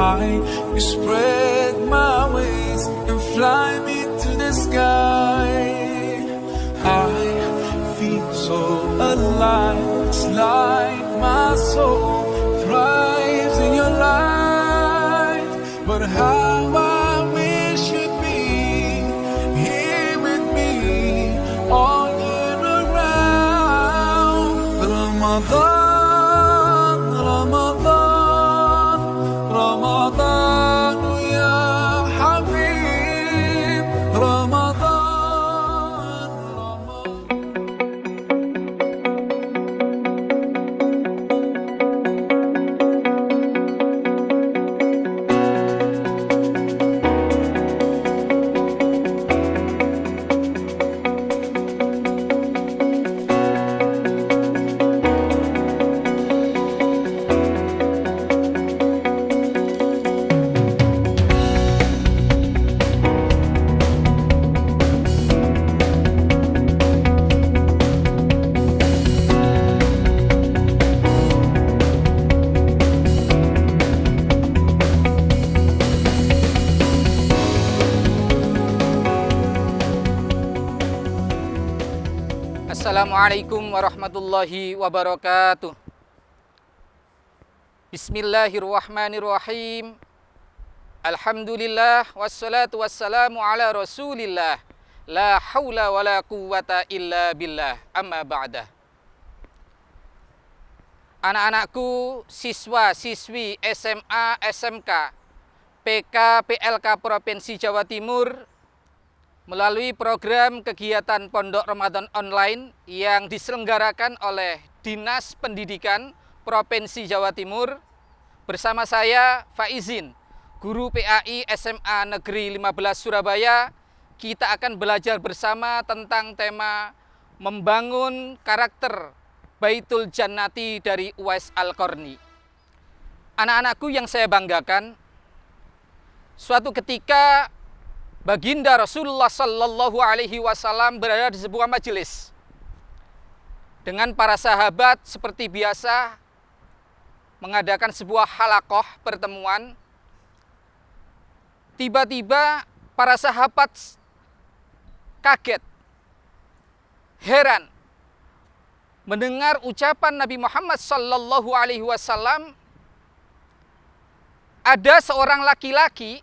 high. You spread my wings and fly me to the sky. I feel so alive. It's like my soul thrives in your light. But how I wish you'd be here with me all year around. Ramadan, Ramadan, Ramadan ya Habib. Ramadan, Ramadan. Assalamualaikum warahmatullahi wabarakatuh. Bismillahirrahmanirrahim. Alhamdulillah wassalatu wassalamu ala Rasulillah. La haula wala quwwata illa billah. Amma ba'dah. Anak-anakku, siswa-siswi SMA, SMK, PK, PLK Provinsi Jawa Timur, melalui program kegiatan Pondok Ramadan Online yang diselenggarakan oleh Dinas Pendidikan Provinsi Jawa Timur, bersama saya Faizin, guru PAI SMA Negeri 15 Surabaya, kita akan belajar bersama tentang tema membangun karakter Baitul Jannati dari Uwais Al-Qarni. Anak-anakku yang saya banggakan, suatu ketika Baginda Rasulullah Sallallahu Alaihi Wasallam berada di sebuah majelis dengan para sahabat seperti biasa mengadakan sebuah halakoh pertemuan. Tiba-tiba para sahabat kaget, heran mendengar ucapan Nabi Muhammad Sallallahu Alaihi Wasallam, ada seorang laki-laki,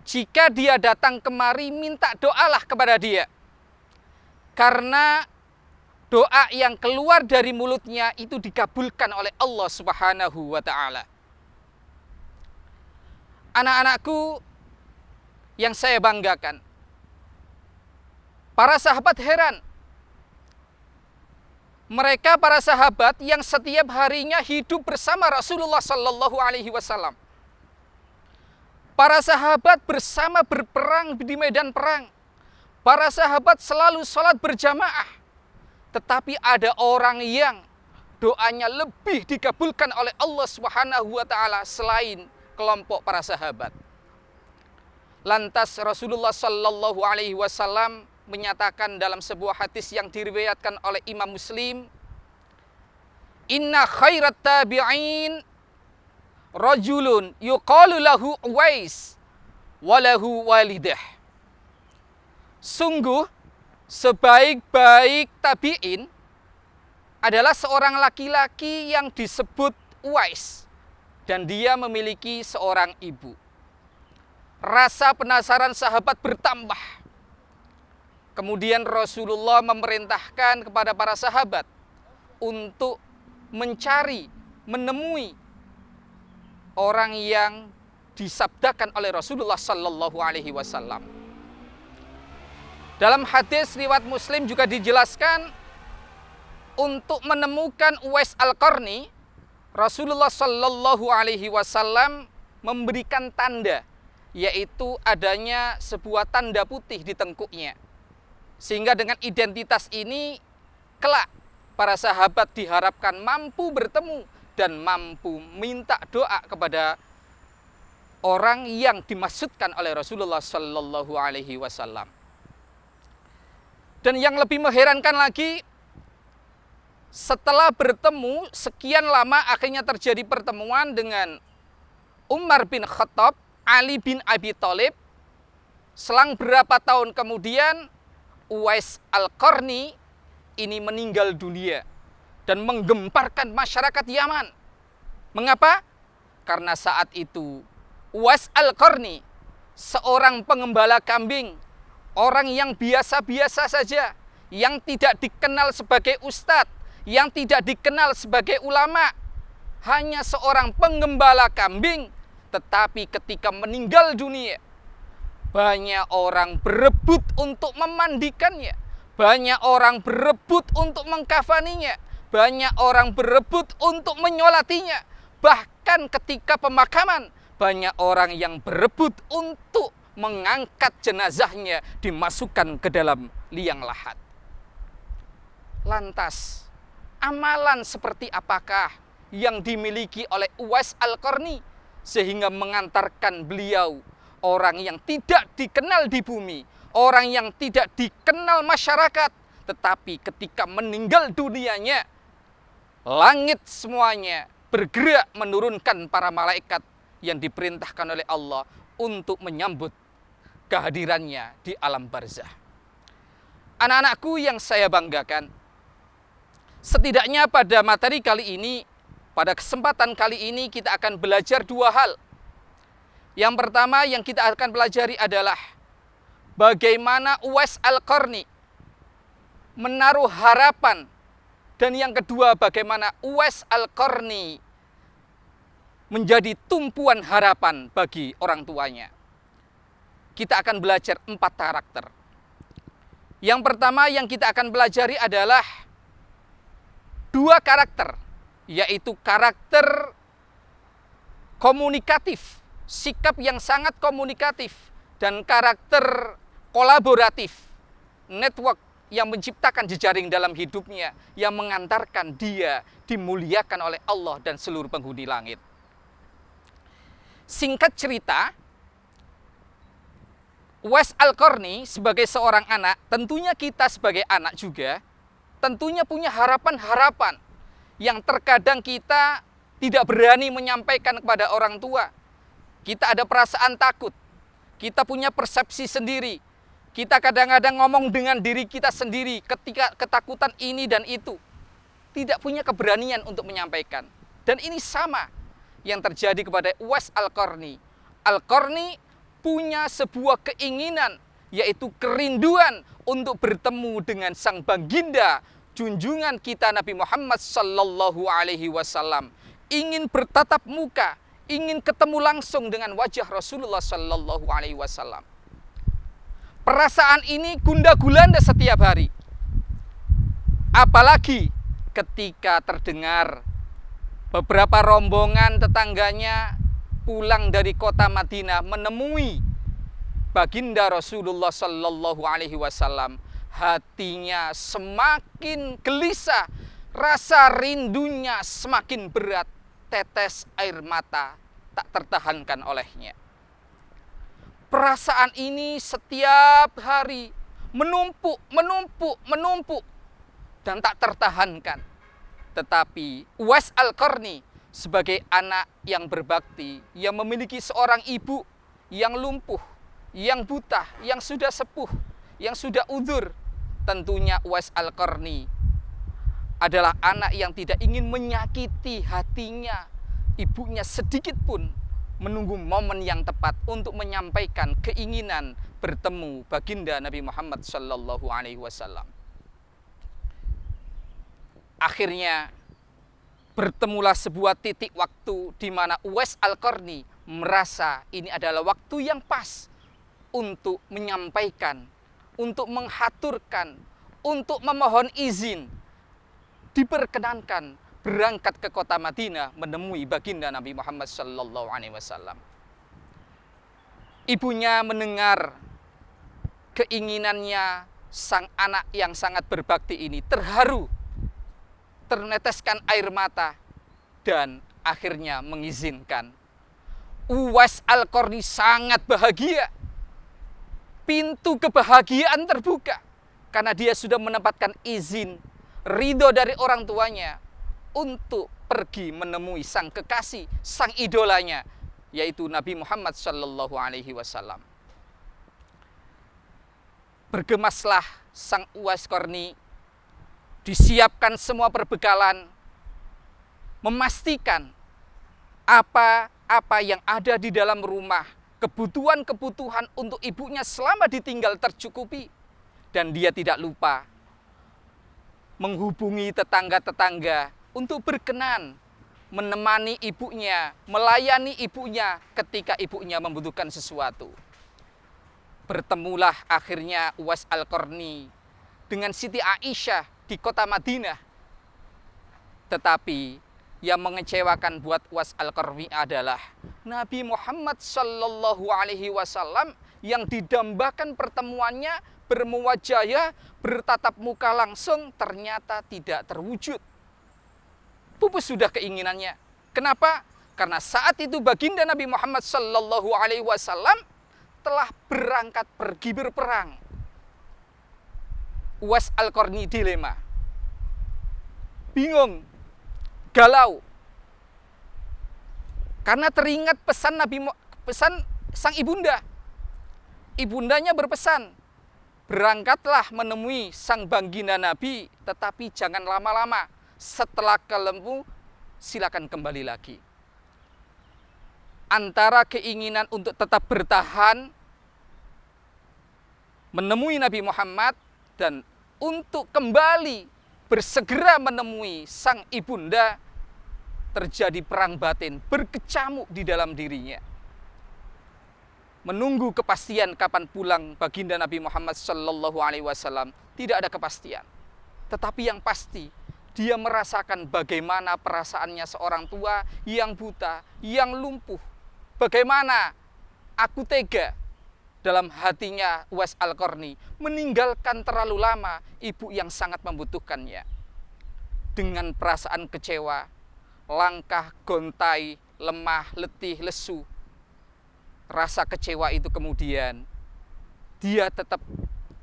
jika dia datang kemari, minta doalah kepada dia. Karena doa yang keluar dari mulutnya itu dikabulkan oleh Allah Subhanahu wa ta'ala. Anak-anakku yang saya banggakan, para sahabat heran. Mereka para sahabat yang setiap harinya hidup bersama Rasulullah Sallallahu Alaihi Wasallam. Para sahabat bersama berperang di medan perang. Para sahabat selalu sholat berjamaah. Tetapi ada orang yang doanya lebih dikabulkan oleh Allah Subhanahu wa ta'ala selain kelompok para sahabat. Lantas Rasulullah Sallallahu Alaihi Wasallam menyatakan dalam sebuah hadis yang diriwayatkan oleh Imam Muslim, Inna khairat tabi'in rajulun yuqalu lahu Uwais walahu walidah. Sungguh sebaik-baik tabi'in adalah seorang laki-laki yang disebut Uwais dan dia memiliki seorang ibu. Rasa penasaran sahabat bertambah. Kemudian Rasulullah memerintahkan kepada para sahabat untuk mencari, menemui orang yang disabdakan oleh Rasulullah Sallallahu Alaihi Wasallam. Dalam hadis riwayat Muslim juga dijelaskan, untuk menemukan Uwais Al-Qarni, Rasulullah Sallallahu Alaihi Wasallam memberikan tanda, yaitu adanya sebuah tanda putih di tengkuknya. Sehingga dengan identitas ini, kelak para sahabat diharapkan mampu bertemu dan mampu minta doa kepada orang yang dimaksudkan oleh Rasulullah Sallallahu Alaihi Wasallam. Dan yang lebih mengherankan lagi, setelah bertemu sekian lama akhirnya terjadi pertemuan dengan Umar bin Khattab, Ali bin Abi Thalib. Selang berapa tahun kemudian, Uwais Al-Qarni ini meninggal dunia dan menggemparkan masyarakat Yaman. Mengapa? Karena saat itu Uwais Al-Qarni, seorang pengembala kambing, orang yang biasa-biasa saja, yang tidak dikenal sebagai ustadz, yang tidak dikenal sebagai ulama, hanya seorang penggembala kambing, tetapi ketika meninggal dunia, banyak orang berebut untuk memandikannya, banyak orang berebut untuk mengkafaninya, banyak orang berebut untuk menyolatinya. Bahkan ketika pemakaman, banyak orang yang berebut untuk mengangkat jenazahnya dimasukkan ke dalam liang lahat. Lantas, amalan seperti apakah yang dimiliki oleh Uwais Al-Qarni sehingga mengantarkan beliau, orang yang tidak dikenal di bumi, orang yang tidak dikenal masyarakat, tetapi ketika meninggal dunianya, langit semuanya bergerak menurunkan para malaikat yang diperintahkan oleh Allah untuk menyambut kehadirannya di alam barzah. Anak-anakku yang saya banggakan, setidaknya pada materi kali ini, pada kesempatan kali ini kita akan belajar dua hal. Yang pertama yang kita akan pelajari adalah bagaimana Uwais Al-Qarni menaruh harapan, dan yang kedua bagaimana Uwais Al-Qarni menjadi tumpuan harapan bagi orang tuanya. Kita akan belajar 4 karakter. Yang pertama yang kita akan pelajari adalah 2 karakter, yaitu karakter komunikatif, sikap yang sangat komunikatif, dan karakter kolaboratif, network yang menciptakan jejaring dalam hidupnya, yang mengantarkan dia dimuliakan oleh Allah dan seluruh penghuni langit. Singkat cerita, Uwais Al-Qarni sebagai seorang anak, tentunya kita sebagai anak juga, tentunya punya harapan-harapan yang terkadang kita tidak berani menyampaikan kepada orang tua. Kita ada perasaan takut, kita punya persepsi sendiri, kita kadang-kadang ngomong dengan diri kita sendiri ketika ketakutan ini dan itu, tidak punya keberanian untuk menyampaikan. Dan ini sama yang terjadi kepada Uwais Al-Qarni. Al-Qarni punya sebuah keinginan, yaitu kerinduan untuk bertemu dengan sang baginda, junjungan kita Nabi Muhammad sallallahu alaihi wasallam. Ingin bertatap muka, ingin ketemu langsung dengan wajah Rasulullah sallallahu alaihi wasallam. Perasaan ini gundah-gulana setiap hari. Apalagi ketika terdengar beberapa rombongan tetangganya pulang dari kota Madinah menemui baginda Rasulullah sallallahu alaihi wasallam, hatinya semakin gelisah, rasa rindunya semakin berat, tetes air mata tak tertahankan olehnya. Perasaan ini setiap hari menumpuk dan tak tertahankan. Tetapi Uwais Al-Qarni sebagai anak yang berbakti, yang memiliki seorang ibu yang lumpuh, yang buta, yang sudah sepuh, yang sudah uzur, tentunya Uwais Al-Qarni adalah anak yang tidak ingin menyakiti hatinya ibunya sedikit pun, menunggu momen yang tepat untuk menyampaikan keinginan bertemu baginda Nabi Muhammad sallallahu alaihi wasallam. Akhirnya bertemulah sebuah titik waktu di mana Uwais Al-Qarni merasa ini adalah waktu yang pas untuk menyampaikan, untuk menghaturkan, untuk memohon izin, diperkenankan berangkat ke kota Madinah menemui baginda Nabi Muhammad sallallahu alaihi wasallam. Ibunya mendengar keinginannya sang anak yang sangat berbakti ini, terharu, terneteskan air mata, dan akhirnya mengizinkan. Uwais Al-Qarni sangat bahagia. Pintu kebahagiaan terbuka karena dia sudah mendapatkan izin, ridho dari orang tuanya untuk pergi menemui sang kekasih, sang idolanya, yaitu Nabi Muhammad sallallahu alaihi wasallam. Bergemaslah sang Uwais Qarni, disiapkan semua perbekalan, memastikan apa yang ada di dalam rumah, kebutuhan-kebutuhan untuk ibunya selama ditinggal tercukupi. Dan dia tidak lupa menghubungi tetangga-tetangga untuk berkenan menemani ibunya, melayani ibunya ketika ibunya membutuhkan sesuatu. Bertemulah akhirnya Uwais Al-Qarni dengan Siti Aisyah di kota Madinah. Tetapi yang mengecewakan buat Uwais Al-Qarni adalah Nabi Muhammad sallallahu alaihi wasallam yang didambakan pertemuannya, bermuwajahah, bertatap muka langsung, ternyata tidak terwujud. Pupus sudah keinginannya. Kenapa? Karena saat itu baginda Nabi Muhammad sallallahu alaihi wasallam telah berangkat pergi berperang. Uwais Al-Qarni dilema, bingung, galau, karena teringat pesan sang ibunda. Ibundanya berpesan, berangkatlah menemui sang baginda Nabi, tetapi jangan lama-lama. Setelah kelemu, silakan kembali lagi. Antara keinginan untuk tetap bertahan menemui Nabi Muhammad dan untuk kembali bersegera menemui sang ibunda, terjadi perang batin berkecamuk di dalam dirinya. Menunggu kepastian kapan pulang baginda Nabi Muhammad sallallahu alaihi wasallam, tidak ada kepastian. Tetapi yang pasti, dia merasakan bagaimana perasaannya seorang tua yang buta, yang lumpuh. Bagaimana aku tega dalam hatinya Uwais Al-Qarni meninggalkan terlalu lama ibu yang sangat membutuhkannya. Dengan perasaan kecewa, langkah gontai, lemah, letih, lesu. Rasa kecewa itu kemudian dia tetap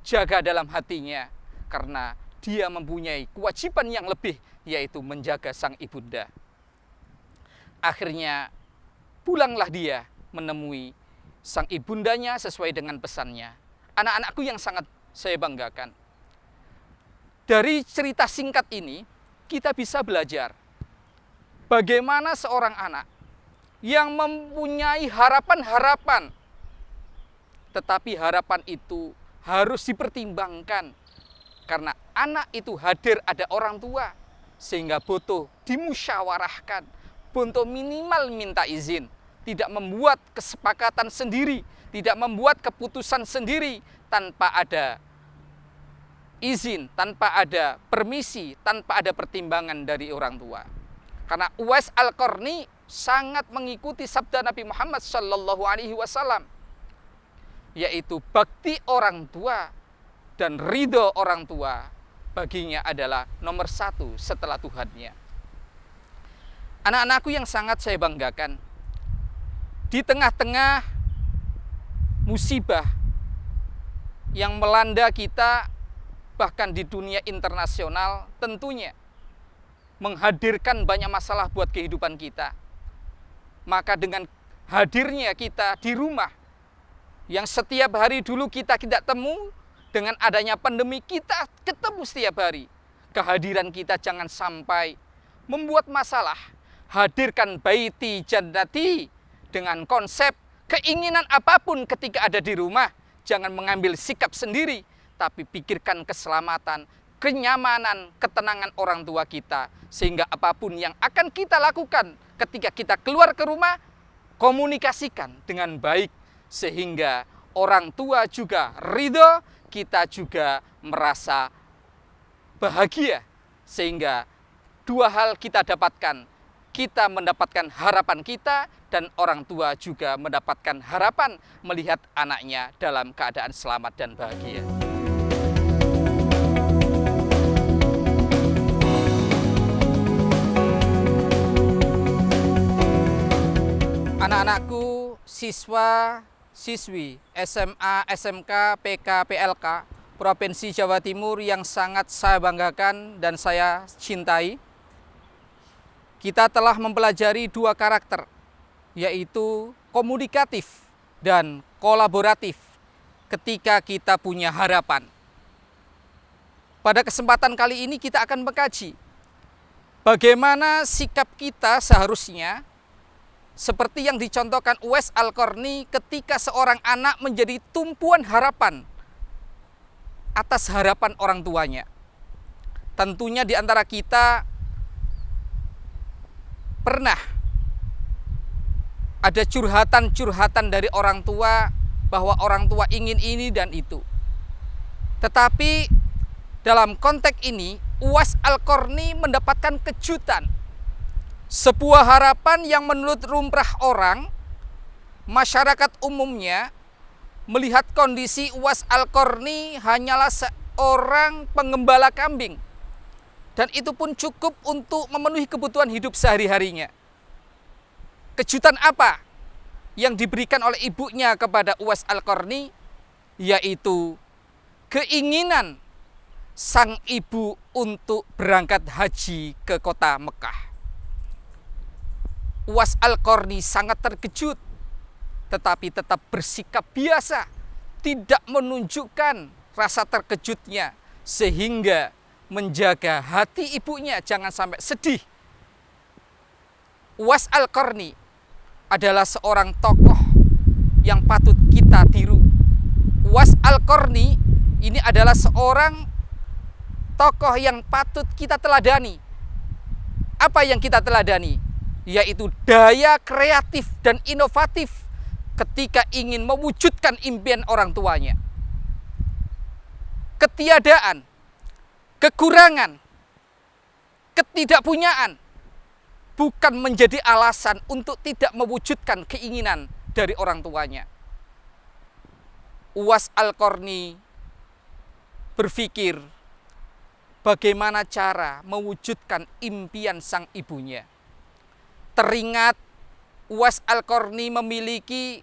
jaga dalam hatinya karena dia mempunyai kewajiban yang lebih, yaitu menjaga sang ibunda. Akhirnya pulanglah dia menemui sang ibundanya sesuai dengan pesannya. Anak-anakku yang sangat saya banggakan. Dari cerita singkat ini kita bisa belajar bagaimana seorang anak yang mempunyai harapan-harapan, tetapi harapan itu harus dipertimbangkan karena anak itu hadir ada orang tua, sehingga butuh dimusyawarahkan, butuh minimal minta izin, tidak membuat kesepakatan sendiri, tidak membuat keputusan sendiri tanpa ada izin, tanpa ada permisi, tanpa ada pertimbangan dari orang tua. Karena Uwais Al-Qarni sangat mengikuti sabda Nabi Muhammad sallallahu alaihi wasallam, yaitu bakti orang tua dan ridho orang tua baginya adalah nomor satu setelah Tuhannya. Anak-anakku yang sangat saya banggakan, di tengah-tengah musibah yang melanda kita, bahkan di dunia internasional, tentunya menghadirkan banyak masalah buat kehidupan kita. Maka dengan hadirnya kita di rumah, yang setiap hari dulu kita tidak temu, dengan adanya pandemi kita ketemu setiap hari. Kehadiran kita jangan sampai membuat masalah. Hadirkan baiti jannati dengan konsep keinginan apapun ketika ada di rumah. Jangan mengambil sikap sendiri, tapi pikirkan keselamatan, kenyamanan, ketenangan orang tua kita. Sehingga apapun yang akan kita lakukan ketika kita keluar ke rumah, komunikasikan dengan baik. Sehingga orang tua juga ridho, kita juga merasa bahagia. Sehingga dua hal kita dapatkan. Kita mendapatkan harapan kita dan orang tua juga mendapatkan harapan melihat anaknya dalam keadaan selamat dan bahagia. Anak-anakku, siswa, siswi SMA, SMK, PK, PLK Provinsi Jawa Timur yang sangat saya banggakan dan saya cintai, kita telah mempelajari dua karakter yaitu komunikatif dan kolaboratif ketika kita punya harapan. Pada kesempatan kali ini kita akan mengkaji bagaimana sikap kita seharusnya seperti yang dicontohkan Uwais Al-Qarni ketika seorang anak menjadi tumpuan harapan atas harapan orang tuanya. Tentunya di antara kita pernah ada curhatan-curhatan dari orang tua bahwa orang tua ingin ini dan itu. Tetapi dalam konteks ini Uwais Al-Qarni mendapatkan kejutan. Sebuah harapan yang menurut lumrah orang, masyarakat umumnya melihat kondisi Uwais Al-Qarni hanyalah seorang pengembala kambing. Dan itu pun cukup untuk memenuhi kebutuhan hidup sehari-harinya. Kejutan apa yang diberikan oleh ibunya kepada Uwais Al-Qarni? Yaitu keinginan sang ibu untuk berangkat haji ke kota Mekah. Uwais Al-Qarni sangat terkejut, tetapi tetap bersikap biasa, tidak menunjukkan rasa terkejutnya, sehingga menjaga hati ibunya jangan sampai sedih. Uwais Al-Qarni adalah seorang tokoh yang patut kita tiru. Uwais Al-Qarni ini adalah seorang tokoh yang patut kita teladani. Apa yang kita teladani? Yaitu daya kreatif dan inovatif ketika ingin mewujudkan impian orang tuanya. Ketiadaan, kekurangan, ketidakpunyaan bukan menjadi alasan untuk tidak mewujudkan keinginan dari orang tuanya. Uwais Al-Qarni berpikir bagaimana cara mewujudkan impian sang ibunya. Teringat Uwais Al-Qarni memiliki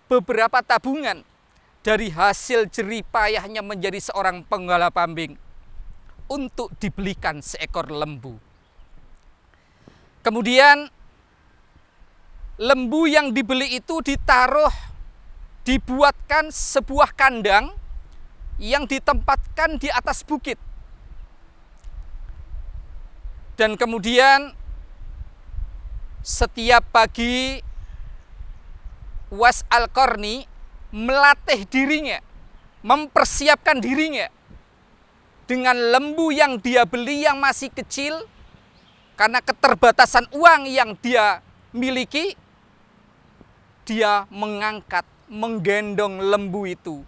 beberapa tabungan dari hasil jerih payahnya menjadi seorang penggembala kambing untuk dibelikan seekor lembu. Kemudian lembu yang dibeli itu dibuatkan sebuah kandang yang ditempatkan di atas bukit. Dan kemudian setiap pagi Uwais Al-Qarni melatih dirinya, mempersiapkan dirinya dengan lembu yang dia beli yang masih kecil. Karena keterbatasan uang yang dia miliki, dia menggendong lembu itu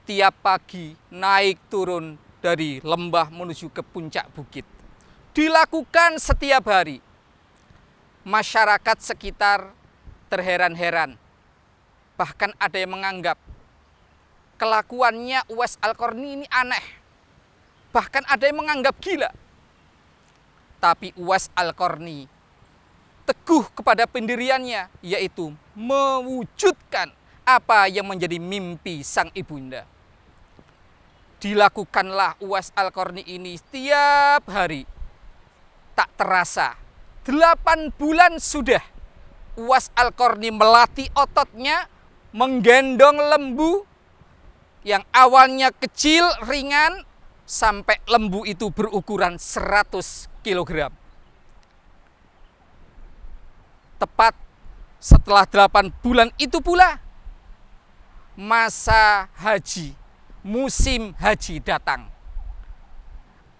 tiap pagi naik turun dari lembah menuju ke puncak bukit. Dilakukan setiap hari. Masyarakat sekitar terheran-heran. Bahkan ada yang menganggap kelakuannya Uwais Al-Qarni ini aneh. Bahkan ada yang menganggap gila. Tapi Uwais Al-Qarni teguh kepada pendiriannya, yaitu mewujudkan apa yang menjadi mimpi sang ibunda. Dilakukanlah Uwais Al-Qarni ini setiap hari. Tak terasa 8 bulan sudah Uwais Al-Qarni melatih ototnya, menggendong lembu yang awalnya kecil, ringan, sampai lembu itu berukuran 100 kg. Tepat setelah 8 bulan itu pula masa haji, musim haji datang.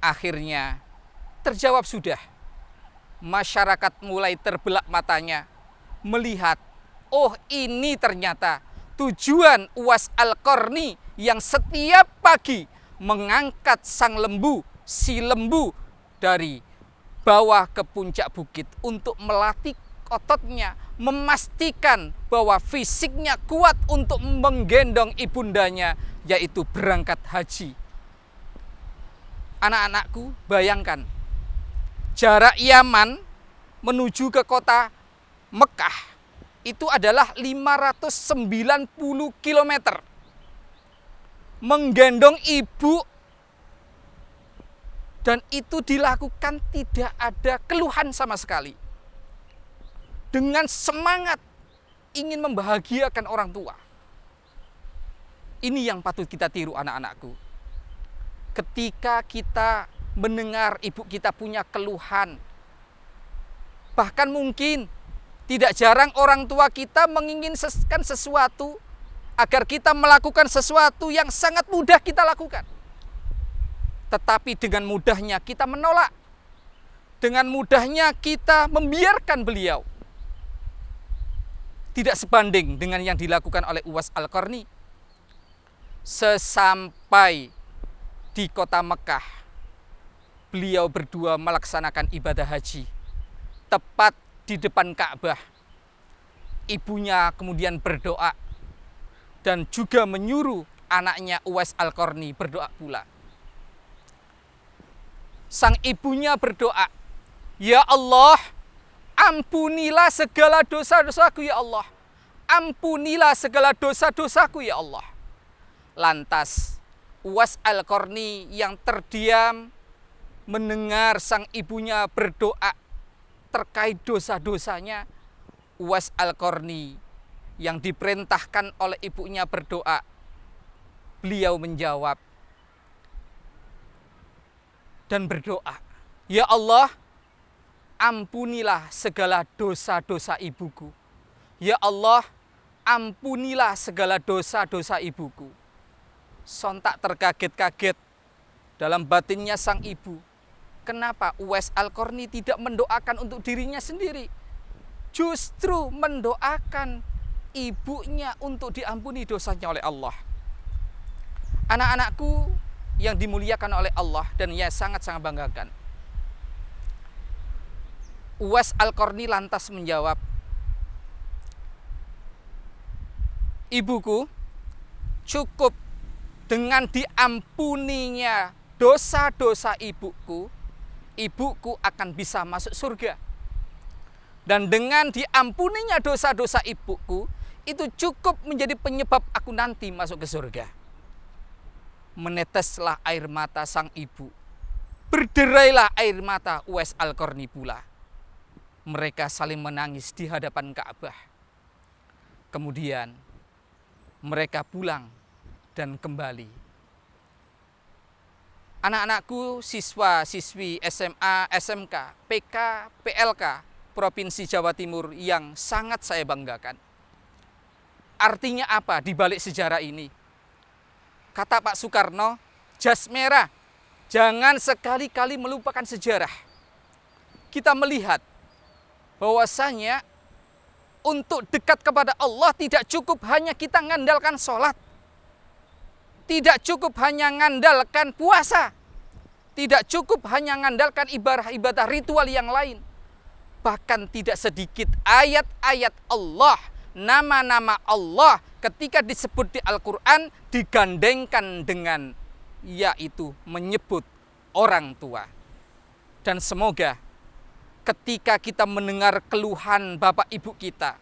Akhirnya terjawab sudah. Masyarakat mulai terbelah matanya melihat, oh ini ternyata tujuan Uwais Al-Qarni yang setiap pagi mengangkat sang lembu, si lembu dari bawah ke puncak bukit untuk melatih ototnya, memastikan bahwa fisiknya kuat untuk menggendong ibundanya, yaitu berangkat haji. Anak-anakku, bayangkan jarak Yaman menuju ke kota Mekah itu adalah 590 km. Menggendong ibu, dan itu dilakukan tidak ada keluhan sama sekali. dengan semangat ingin membahagiakan orang tua. Ini yang patut kita tiru anak-anakku. Ketika kita mendengar ibu kita punya keluhan, bahkan mungkin tidak jarang orang tua kita menginginkan sesuatu agar kita melakukan sesuatu yang sangat mudah kita lakukan. Tetapi dengan mudahnya kita menolak. Dengan mudahnya kita membiarkan beliau. Tidak sebanding dengan yang dilakukan oleh Uwais Al-Qarni. Sesampai di kota Mekah, beliau berdua melaksanakan ibadah haji. Tepat di depan Ka'bah. Ibunya kemudian berdoa dan juga menyuruh anaknya Uwais Al-Qarni berdoa pula. Sang ibunya berdoa, "Ya Allah, ampunilah segala dosa-dosaku ya Allah. Ampunilah segala dosa-dosaku ya Allah." Lantas Uwais Al-Qarni yang terdiam mendengar sang ibunya berdoa terkait dosa-dosanya. Uwais Al-Qarni yang diperintahkan oleh ibunya berdoa, beliau menjawab dan berdoa, "Ya Allah, ampunilah segala dosa-dosa ibuku. Ya Allah, ampunilah segala dosa-dosa ibuku." Sontak terkaget-kaget dalam batinnya sang ibu. Kenapa Uwais Al-Qarni tidak mendoakan untuk dirinya sendiri? Justru mendoakan ibunya untuk diampuni dosanya oleh Allah. Anak-anakku yang dimuliakan oleh Allah dan ia sangat-sangat banggakan. Uwais Al-Qarni lantas menjawab, "Ibuku, cukup dengan diampuninya dosa-dosa ibuku, ibuku akan bisa masuk surga. Dan dengan diampuninya dosa-dosa ibuku, itu cukup menjadi penyebab aku nanti masuk ke surga." Meneteslah air mata sang ibu. Berderailah air mata Uwais Al-Qarni pula. Mereka saling menangis di hadapan Ka'bah. Kemudian mereka pulang dan kembali. Anak-anakku, siswa-siswi SMA, SMK, PK, PLK, Provinsi Jawa Timur yang sangat saya banggakan. Artinya apa di balik sejarah ini? Kata Pak Soekarno, jas merah, jangan sekali-kali melupakan sejarah. Kita melihat bahwasanya untuk dekat kepada Allah tidak cukup hanya kita mengandalkan sholat. Tidak cukup hanya mengandalkan puasa. Tidak cukup hanya mengandalkan ibadah ritual yang lain. Bahkan tidak sedikit ayat-ayat Allah, nama-nama Allah ketika disebut di Al-Quran digandengkan dengan yaitu menyebut orang tua. Dan semoga ketika kita mendengar keluhan bapak ibu kita,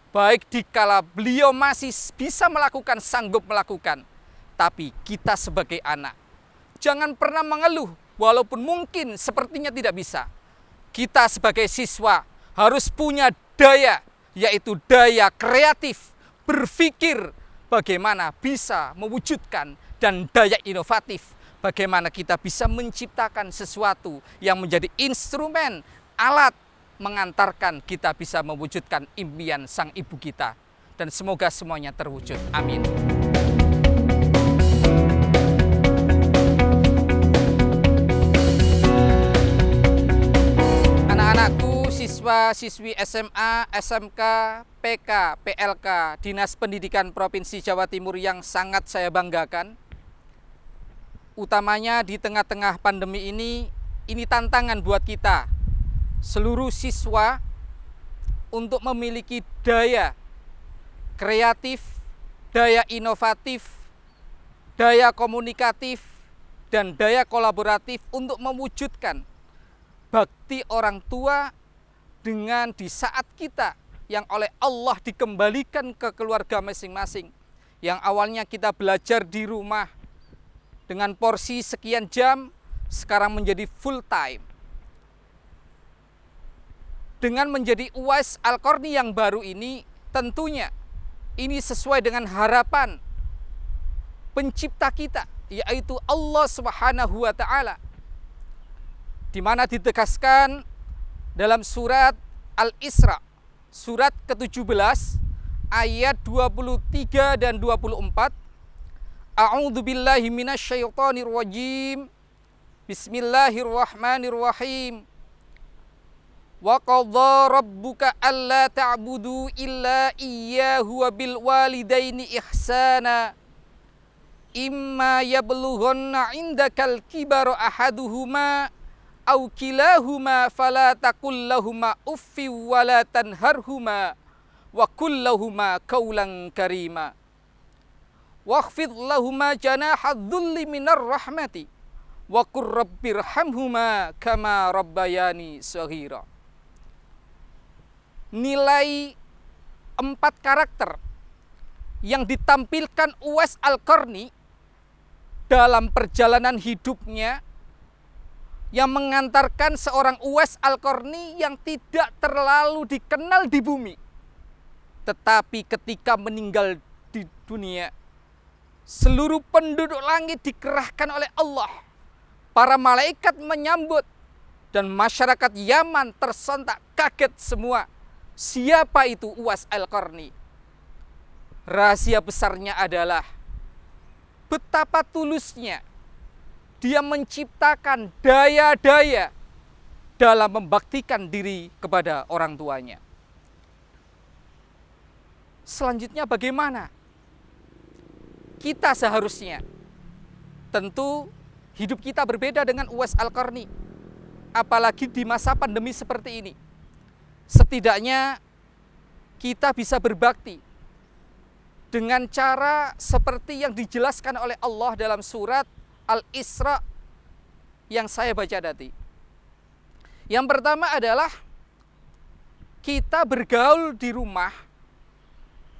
baik dikala beliau masih bisa melakukan, sanggup melakukan, tapi kita sebagai anak jangan pernah mengeluh walaupun mungkin sepertinya tidak bisa. Kita sebagai siswa harus punya daya, yaitu daya kreatif, berpikir bagaimana bisa mewujudkan, dan daya inovatif, bagaimana kita bisa menciptakan sesuatu yang menjadi instrumen, alat mengantarkan kita bisa mewujudkan impian sang ibu kita. Dan semoga semuanya terwujud. Amin. Anak-anakku, siswa-siswi SMA, SMK, PK, PLK, Dinas Pendidikan Provinsi Jawa Timur yang sangat saya banggakan. Utamanya di tengah-tengah pandemi ini tantangan buat kita, seluruh siswa, untuk memiliki daya kreatif, daya inovatif, daya komunikatif, dan daya kolaboratif untuk mewujudkan bakti orang tua dengan di saat kita yang oleh Allah dikembalikan ke keluarga masing-masing. Yang awalnya kita belajar di rumah dengan porsi sekian jam, sekarang menjadi full time. dengan menjadi Uwais Al-Qarni yang baru ini, tentunya ini sesuai dengan harapan pencipta kita, yaitu Allah Subhanahu wa taala. Di mana ditegaskan dalam surat Al-Isra, surat ke-17 ayat 23 dan 24. A'udzu billahi minasyaitonir rajim. Bismillahirrahmanirrahim. Wa qadha rabbuka alla ta'budu illa iyyahu wa bil walidaini ihsana. Imma yablughanna 'indakal kibara ahaduhuma aw kilahuma fala taqul lahumā uffin wa la tanharhumā wa qul lahumā qawlan karīmā. Wakhfid lahumā janāha dhulli minar rahmati wa qur rabbirhamhumā kamā rabbayani shaghīrā. Nilai 4 karakter yang ditampilkan Uwais Al-Qarni dalam perjalanan hidupnya yang mengantarkan seorang Uwais Al-Qarni yang tidak terlalu dikenal di bumi. Tetapi ketika meninggal di dunia, seluruh penduduk langit dikerahkan oleh Allah. Para malaikat menyambut dan masyarakat Yaman tersentak kaget semua. Siapa itu Uwais Al-Qarni? Rahasia besarnya adalah betapa tulusnya dia menciptakan daya-daya dalam membaktikan diri kepada orang tuanya. Selanjutnya bagaimana kita seharusnya? Tentu hidup kita berbeda dengan Uwais Al-Qarni, apalagi di masa pandemi seperti ini. Setidaknya kita bisa berbakti dengan cara seperti yang dijelaskan oleh Allah dalam surat Al-Isra yang saya baca tadi. Yang pertama adalah kita bergaul di rumah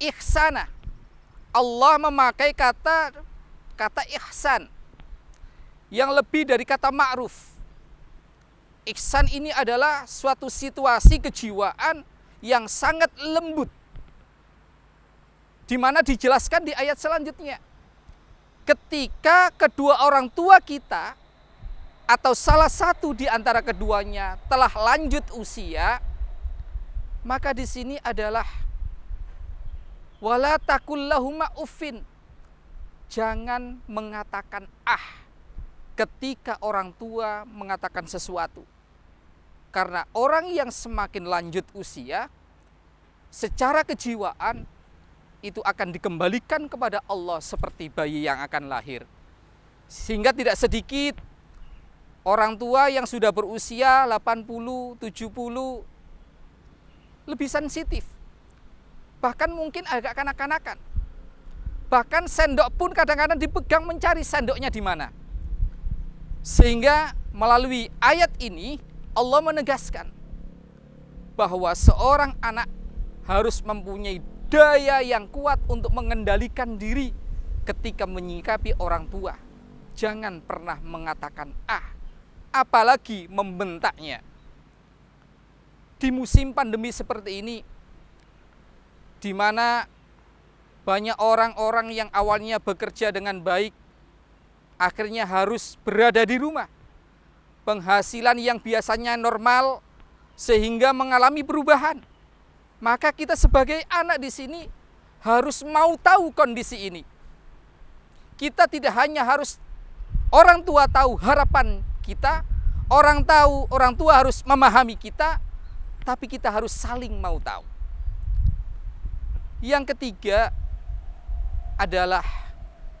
ihsana. Allah memakai kata ihsan yang lebih dari kata ma'ruf. Ihsan ini adalah suatu situasi kejiwaan yang sangat lembut, di mana dijelaskan di ayat selanjutnya. Ketika kedua orang tua kita atau salah satu di antara keduanya telah lanjut usia, maka di sini adalah wala taqul lahumā uffin. Jangan mengatakan ketika orang tua mengatakan sesuatu. Karena orang yang semakin lanjut usia, secara kejiwaan itu akan dikembalikan kepada Allah seperti bayi yang akan lahir. Sehingga tidak sedikit orang tua yang sudah berusia 80, 70 lebih sensitif. Bahkan mungkin agak kanak-kanakan. Bahkan sendok pun kadang-kadang dipegang mencari sendoknya di mana. Sehingga melalui ayat ini Allah menegaskan bahwa seorang anak harus mempunyai daya yang kuat untuk mengendalikan diri ketika menyikapi orang tua. Jangan pernah mengatakan apalagi membentaknya. Di musim pandemi seperti ini, di mana banyak orang-orang yang awalnya bekerja dengan baik, akhirnya harus berada di rumah. Penghasilan yang biasanya normal sehingga mengalami perubahan. Maka kita sebagai anak di sini harus mau tahu kondisi ini. Kita tidak hanya harus orang tua tahu harapan kita, orang tua harus memahami kita, tapi kita harus saling mau tahu. Yang ketiga adalah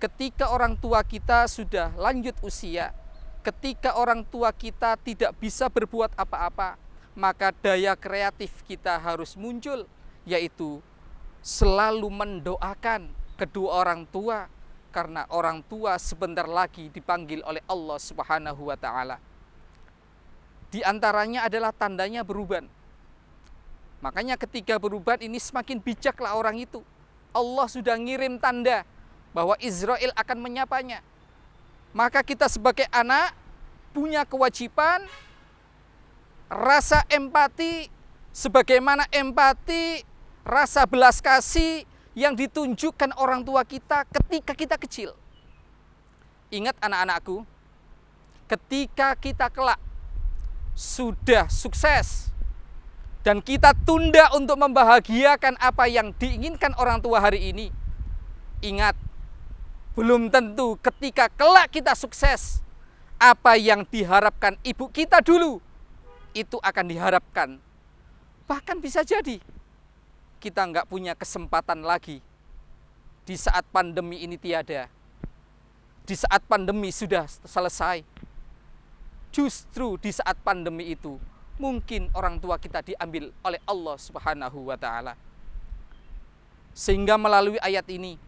ketika orang tua kita sudah lanjut usia, ketika orang tua kita tidak bisa berbuat apa-apa, maka daya kreatif kita harus muncul, yaitu selalu mendoakan kedua orang tua, karena orang tua sebentar lagi dipanggil oleh Allah Subhanahu wa taala. Di antaranya adalah tandanya beruban. Makanya ketika beruban ini semakin bijaklah orang itu. Allah sudah ngirim tanda bahwa Israel akan menyapanya. Maka kita sebagai anak punya kewajiban, rasa empati sebagaimana empati, rasa belas kasih yang ditunjukkan orang tua kita ketika kita kecil. Ingat anak-anakku, ketika kita kelak sudah sukses dan kita tunda untuk membahagiakan apa yang diinginkan orang tua hari ini, ingat, belum tentu ketika kelak kita sukses, apa yang diharapkan ibu kita dulu, itu akan diharapkan. Bahkan bisa jadi kita nggak punya kesempatan lagi di saat pandemi ini tiada. Di saat pandemi sudah selesai. Justru di saat pandemi itu, mungkin orang tua kita diambil oleh Allah Subhanahu wa Ta'ala. Sehingga melalui ayat ini,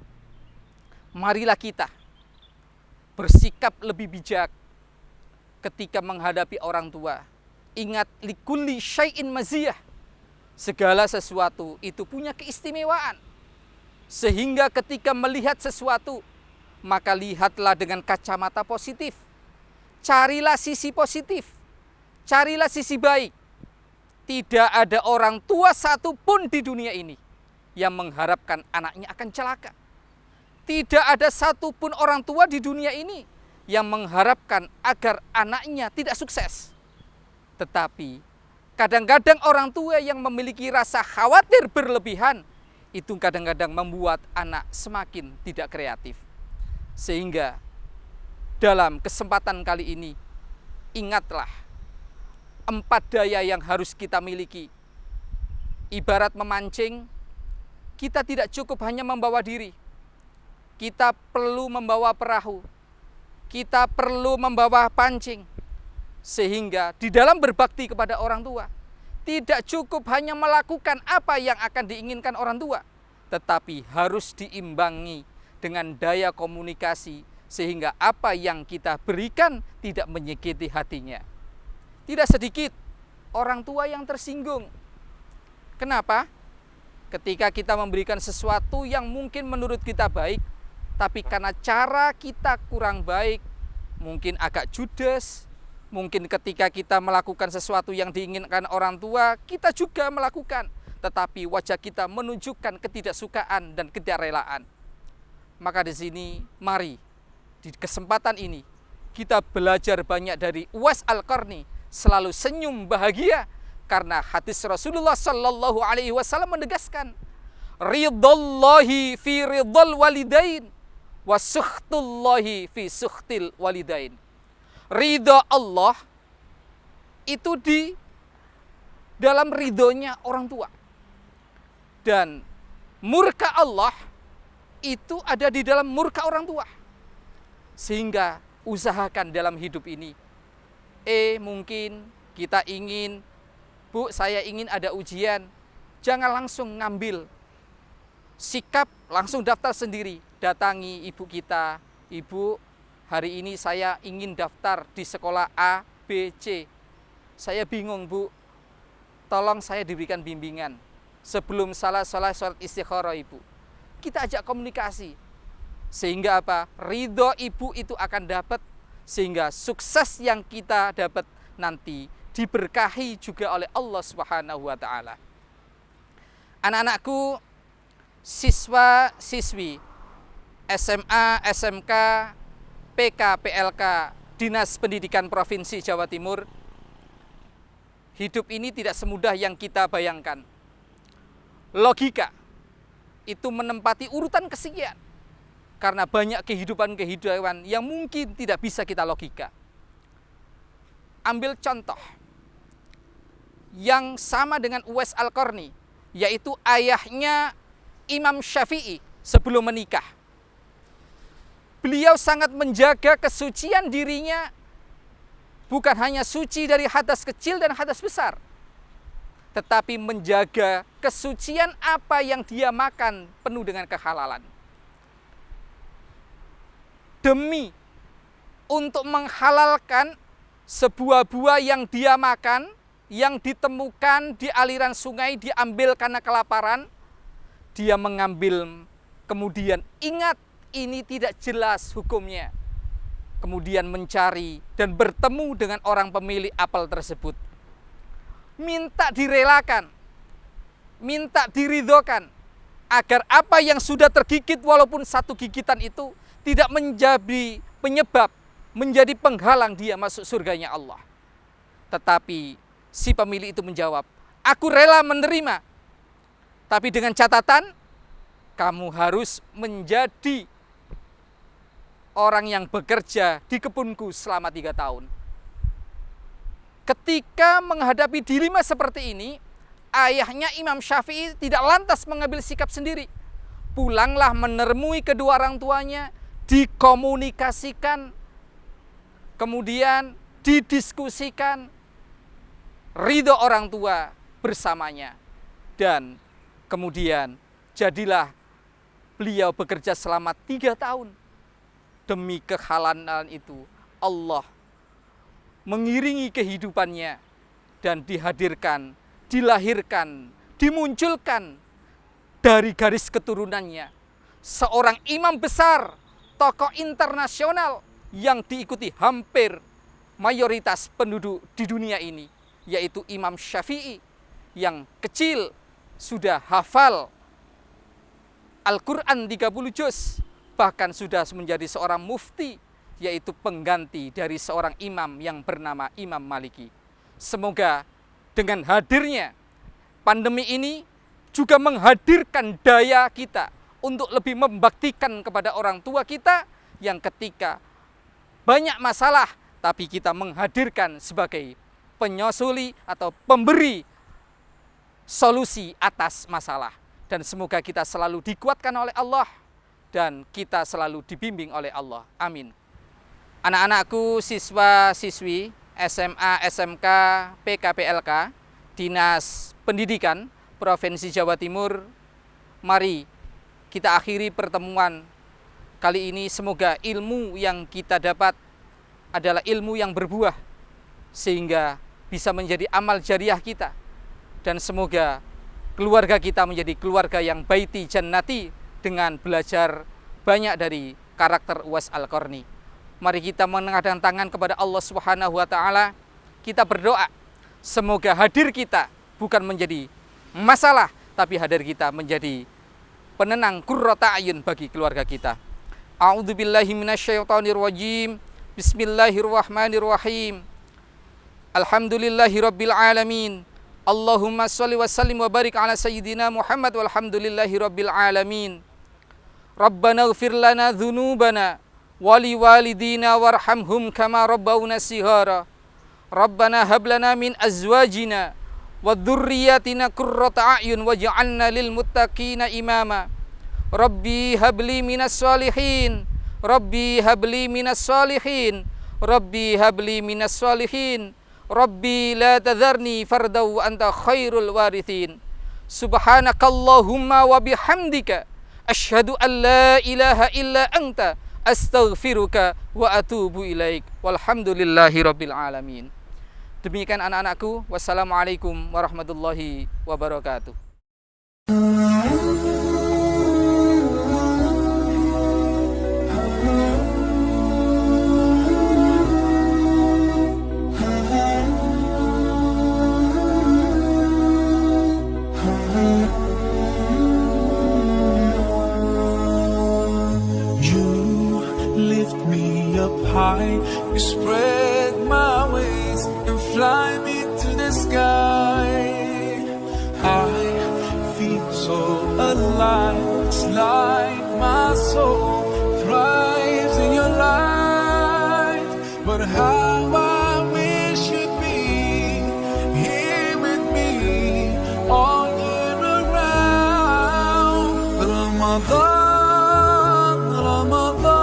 marilah kita bersikap lebih bijak ketika menghadapi orang tua. Ingat, likulli syai'in maziyah. Segala sesuatu itu punya keistimewaan. Sehingga ketika melihat sesuatu, maka lihatlah dengan kacamata positif. Carilah sisi positif. Carilah sisi baik. Tidak ada orang tua satupun di dunia ini yang mengharapkan anaknya akan celaka. Tidak ada satupun orang tua di dunia ini yang mengharapkan agar anaknya tidak sukses. Tetapi kadang-kadang orang tua yang memiliki rasa khawatir berlebihan, itu kadang-kadang membuat anak semakin tidak kreatif. Sehingga dalam kesempatan kali ini, ingatlah 4 daya yang harus kita miliki. Ibarat memancing, kita tidak cukup hanya membawa diri. Kita perlu membawa perahu. Kita perlu membawa pancing. Sehingga di dalam berbakti kepada orang tua, tidak cukup hanya melakukan apa yang akan diinginkan orang tua, tetapi harus diimbangi dengan daya komunikasi, sehingga apa yang kita berikan tidak menyakiti hatinya. Tidak sedikit orang tua yang tersinggung. Kenapa? Ketika kita memberikan sesuatu yang mungkin menurut kita baik, tapi karena cara kita kurang baik, mungkin agak judes, mungkin ketika kita melakukan sesuatu yang diinginkan orang tua, kita juga melakukan, tetapi wajah kita menunjukkan ketidaksukaan dan ketidakrelaan. Maka di sini, mari di kesempatan ini kita belajar banyak dari Uwais Al-Qarni, selalu senyum bahagia, karena hadis Rasulullah Sallallahu Alaihi Wasallam menegaskan, ridallahi fi ridal walidain, wa sukhtullahi fi sukhtil walidain. Ridha Allah itu di dalam ridhonya orang tua. Dan murka Allah itu ada di dalam murka orang tua. Sehingga usahakan dalam hidup ini. Mungkin kita ingin, Bu, saya ingin ada ujian. Jangan langsung ngambil sikap, langsung daftar sendiri. Datangi ibu kita, Ibu, hari ini saya ingin daftar di sekolah A, B, C. Saya bingung, Bu. Tolong saya diberikan bimbingan. Sebelum salat istikharah, Ibu. Kita ajak komunikasi. Sehingga apa? Ridho ibu itu akan dapat. Sehingga sukses yang kita dapat nanti diberkahi juga oleh Allah Subhanahu wa Ta'ala. Anak-anakku, siswa, siswi, SMA, SMK, PK, PLK, Dinas Pendidikan Provinsi Jawa Timur, hidup ini tidak semudah yang kita bayangkan. Logika itu menempati urutan kesekian, karena banyak kehidupan-kehidupan yang mungkin tidak bisa kita logika. Ambil contoh yang sama dengan Uwais Al-Qarni, yaitu ayahnya Imam Syafi'i sebelum menikah. Beliau sangat menjaga kesucian dirinya, bukan hanya suci dari hadas kecil dan hadas besar, tetapi menjaga kesucian apa yang dia makan penuh dengan kehalalan. Demi untuk menghalalkan sebuah buah yang dia makan, yang ditemukan di aliran sungai, diambil karena kelaparan, dia mengambil, kemudian ingat ini tidak jelas hukumnya. Kemudian mencari dan bertemu dengan orang pemilik apel tersebut. Minta direlakan minta diridhokan, agar apa yang sudah tergigit walaupun satu gigitan itu tidak menjadi penyebab, menjadi penghalang dia masuk surganya Allah. Tetapi si pemilik itu menjawab, aku rela menerima, tapi dengan catatan kamu harus menjadi orang yang bekerja di kebunku selama 3 tahun. Ketika menghadapi dilema seperti ini, ayahnya Imam Syafi'i tidak lantas mengambil sikap sendiri. Pulanglah menemui kedua orang tuanya, dikomunikasikan, kemudian didiskusikan, ridho orang tua bersamanya. Dan kemudian jadilah beliau bekerja selama 3 tahun. Demi kehalalan itu, Allah mengiringi kehidupannya dan dihadirkan, dilahirkan, dimunculkan dari garis keturunannya seorang imam besar, tokoh internasional yang diikuti hampir mayoritas penduduk di dunia ini, yaitu Imam Syafi'i yang kecil sudah hafal Al-Quran 30 juz, bahkan sudah menjadi seorang mufti, yaitu pengganti dari seorang imam yang bernama Imam Maliki. Semoga dengan hadirnya pandemi ini juga menghadirkan daya kita untuk lebih membaktikan kepada orang tua kita yang ketika banyak masalah, tapi kita menghadirkan sebagai penyosuli atau pemberi solusi atas masalah. Dan semoga kita selalu dikuatkan oleh Allah dan kita selalu dibimbing oleh Allah. Amin. Anak-anakku, siswa-siswi SMA, SMK, PKPLK, Dinas Pendidikan Provinsi Jawa Timur, mari kita akhiri pertemuan kali ini. Semoga ilmu yang kita dapat adalah ilmu yang berbuah, sehingga bisa menjadi amal jariah kita. Dan semoga keluarga kita menjadi keluarga yang baiti jannati dengan belajar banyak dari karakter Uwais Al-Qarni. Mari kita mengangkat tangan kepada Allah Subhanahu wa taala. Kita berdoa semoga hadir kita bukan menjadi masalah, tapi hadir kita menjadi penenang qurrata ayun bagi keluarga kita. A'udzubillahi minasyaitonirrajim. Bismillahirrahmanirrahim. Alhamdulillahirabbil alamin. Allahumma shalli wa sallim wa barik ala sayyidina Muhammad walhamdulillahirabbil alamin. Rabbana ighfir lana dzunubana wali walidina warhamhum kama rabbawna shighara. Rabbana hab lana min azwajina wa dzurriyyatina qurrata a'yun waj'alna lil muttaqina imama. Rabbi habli minas shalihin. Rabbi habli minas shalihin. Rabbi habli minas shalihin. Rabbi la tadharni fardaw anta khairul warithin. Subhanakallahumma wa bihamdika asyhadu an la ilaha illa anta astaghfiruka wa atubu ilaik. Walhamdulillahi rabbil alamin. Demikian anak-anakku. Wassalamualaikum warahmatullahi wabarakatuh. High, you spread my wings and fly me to the sky. I feel so alive, it's like my soul thrives in your light. But how I wish you'd be here with me all year around. Ramadan, Ramadan.